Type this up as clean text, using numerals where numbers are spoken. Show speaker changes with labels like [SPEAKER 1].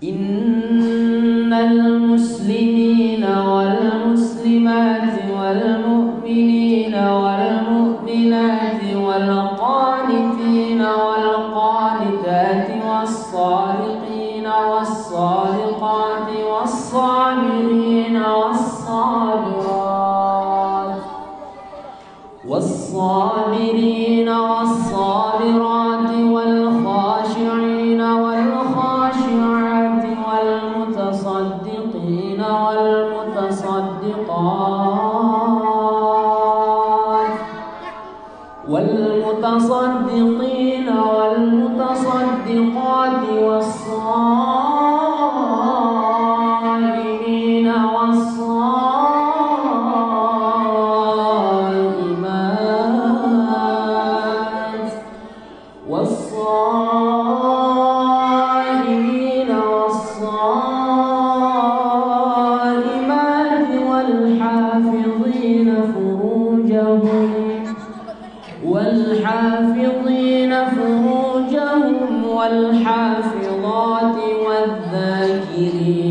[SPEAKER 1] إن المسلمين والمسلمات والمؤمنين والمؤمنات والقانتين والقانتات والصادقين والصادقات والصابرين والصابرين والصابرات والخاشعين والخاشعات والمتصدقين والمتصدقات والصائمين والصائمين والصائمات والحافظين فروجهم والحافظات والذاكرين